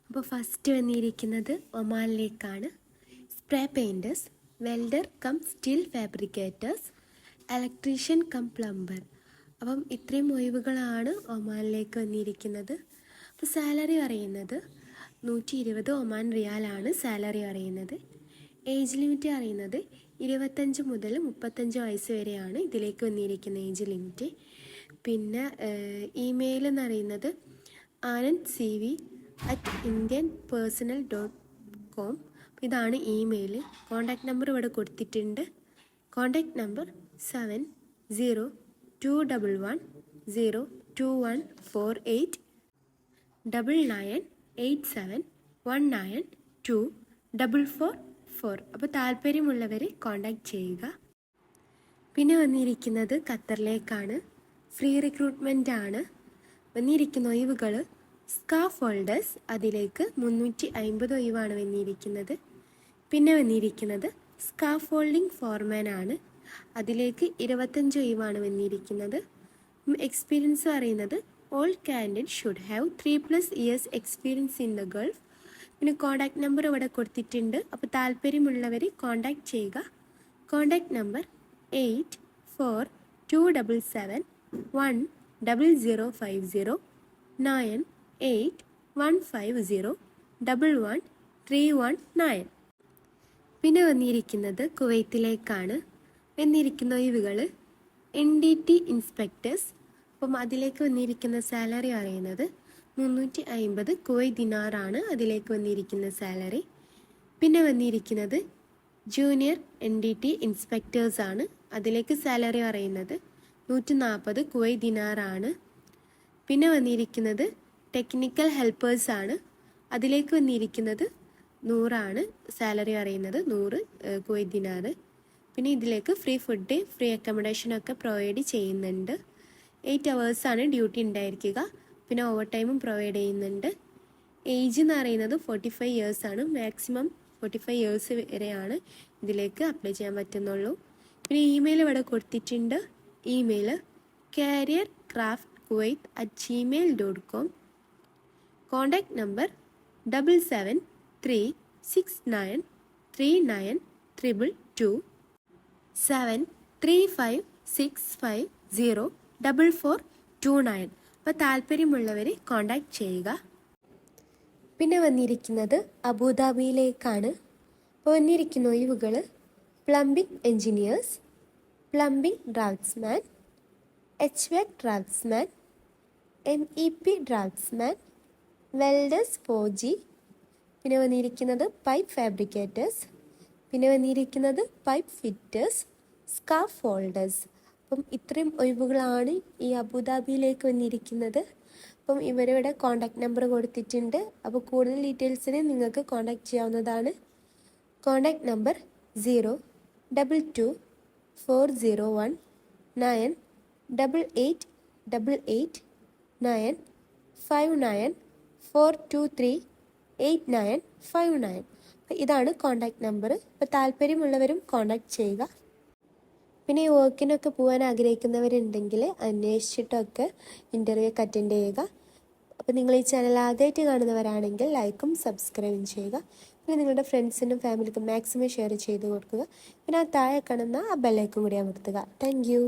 അപ്പോൾ ഫസ്റ്റ് വന്നിരിക്കുന്നത് ഒമാനിലേക്കാണ്. Spray painters, welder cum steel fabricators, electrician cum plumber. അപ്പം ഇത്രയും ഒഴിവുകളാണ് ഒമാനിലേക്ക് വന്നിരിക്കുന്നത്. അപ്പോൾ സാലറി പറയുന്നത് 120 ഒമാൻ റിയാലാണ് സാലറി പറയുന്നത്. ഏജ് ലിമിറ്റ് പറയുന്നത് 25 മുതൽ 35 വയസ്സ് വരെയാണ് ഇതിലേക്ക് വന്നിരിക്കുന്ന ഏജ് ലിമിറ്റ്. പിന്നെ ഇമെയിൽ എന്ന് പറയുന്നത് anandcv@indianpersonal.com. ഇതാണ് ഇമെയിൽ. കോൺടാക്റ്റ് നമ്പർ ഇവിടെ കൊടുത്തിട്ടുണ്ട്. Contact number 7021102148 9987192444. അപ്പോൾ താല്പര്യമുള്ളവർ കോൺടാക്റ്റ് ചെയ്യുക. പിന്നെ വന്നിരിക്കുന്നത് ഖത്തറിലേക്കാണ്. ഫ്രീ റിക്രൂട്ട്മെൻ്റ് ആണ്. വന്നിരിക്കുന്ന ഒഴിവുകൾ സ്കാഫ് ഹോൾഡേഴ്സ്, അതിലേക്ക് 350 ഒഴിവാണ് വന്നിരിക്കുന്നത്. പിന്നെ വന്നിരിക്കുന്നത് സ്കാഫ് ഹോൾഡിംഗ് ഫോർമാൻ ആണ്. അതിലേക്ക് 25 ഒഴിവാണ് വന്നിരിക്കുന്നത്. എക്സ്പീരിയൻസ് പറയുന്നത് all candidate should have 3+ years experience in the Gulf. പിന്നെ കോൺടാക്റ്റ് നമ്പർ ഇവിടെ കൊടുത്തിട്ടുണ്ട്. അപ്പോൾ താല്പര്യമുള്ളവർ കോൺടാക്റ്റ് ചെയ്യുക. Contact number 8427710050 9815011319. പിന്നെ വന്നിരിക്കുന്നത് കുവൈത്തിലേക്കാണ്. വന്നിരിക്കുന്ന ഒഴിവുകൾ NDT ഇൻസ്പെക്ടേഴ്സ്. അപ്പം അതിലേക്ക് വന്നിരിക്കുന്ന സാലറി പറയുന്നത് 350 കുവൈത്ത് ദിനാറാണ് അതിലേക്ക് വന്നിരിക്കുന്ന സാലറി. പിന്നെ വന്നിരിക്കുന്നത് ജൂനിയർ NDT ഇൻസ്പെക്ടേഴ്സ് ആണ്. അതിലേക്ക് സാലറി പറയുന്നത് 140 കുവൈത്ത് ദിനാറാണ്. പിന്നെ വന്നിരിക്കുന്നത് ടെക്നിക്കൽ ഹെൽപ്പേഴ്സ് ആണ്. അതിലേക്ക് വന്നിരിക്കുന്നത് 100 സാലറി പറയുന്നത്, 100 കുവൈത്ത് ദിനാർ. പിന്നെ ഇതിലേക്ക് ഫ്രീ ഫുഡ്, ഫ്രീ അക്കോമഡേഷനൊക്കെ പ്രൊവൈഡ് ചെയ്യുന്നുണ്ട്. 8 hours ഡ്യൂട്ടി ഉണ്ടായിരിക്കുക. പിന്നെ ഓവർ ടൈമും പ്രൊവൈഡ് ചെയ്യുന്നുണ്ട്. ഏജ് എന്ന് പറയുന്നത് 45 years ആണ്. മാക്സിമം 45 years വരെയാണ് ഇതിലേക്ക് അപ്ലൈ ചെയ്യാൻ പറ്റുന്നുള്ളൂ. പിന്നെ ഇമെയിൽ ഇവിടെ കൊടുത്തിട്ടുണ്ട്. Email careercraftkuwait@gmail.com. Contact number 7736939222 7356504429. അപ്പോൾ താല്പര്യമുള്ളവർ കോൺടാക്റ്റ് ചെയ്യുക. പിന്നെ വന്നിരിക്കുന്നത് അബുദാബിയിലേക്കാണ്. അപ്പോൾ വന്നിരിക്കുന്ന ഒഴിവുകൾ plumbing engineers, plumbing draftsman, HVAC draftsman, MEP draftsman, welders 4G. പിന്നെ വന്നിരിക്കുന്നത് പൈപ്പ് ഫാബ്രിക്കേറ്റേഴ്സ്. പിന്നെ വന്നിരിക്കുന്നത് പൈപ്പ് ഫിറ്റേഴ്സ്, സ്കാഫ് ഹോൾഡേഴ്സ്. അപ്പം ഇത്രയും ഒഴിവുകളാണ് ഈ അബുദാബിയിലേക്ക് വന്നിരിക്കുന്നത്. അപ്പം ഇവരുടെ കോൺടാക്റ്റ് നമ്പർ കൊടുത്തിട്ടുണ്ട്. അപ്പോൾ കൂടുതൽ ഡീറ്റെയിൽസിന് നിങ്ങൾക്ക് കോൺടാക്റ്റ് ചെയ്യാവുന്നതാണ്. Contact number 0224019889594238959. അപ്പോൾ ഇതാണ് കോൺടാക്റ്റ് നമ്പർ. അപ്പോൾ താല്പര്യമുള്ളവരും കോൺടാക്റ്റ് ചെയ്യുക. പിന്നെ ഈ വർക്കിനൊക്കെ പോകാൻ ആഗ്രഹിക്കുന്നവരുണ്ടെങ്കിൽ അന്വേഷിച്ചിട്ടൊക്കെ ഇൻ്റർവ്യൂ ഒക്കെ അറ്റൻഡ് ചെയ്യുക. അപ്പോൾ നിങ്ങൾ ഈ ചാനൽ ആദ്യമായിട്ട് കാണുന്നവരാണെങ്കിൽ ലൈക്കും സബ്സ്ക്രൈബും ചെയ്യുക. പിന്നെ നിങ്ങളുടെ ഫ്രണ്ട്സിനും ഫാമിലിക്കും മാക്സിമം ഷെയർ ചെയ്ത് കൊടുക്കുക. പിന്നെ ആ താഴെ കാണുന്ന ആ ബെല്ലൈക്കും കൂടി അമർത്തുക. Thank you.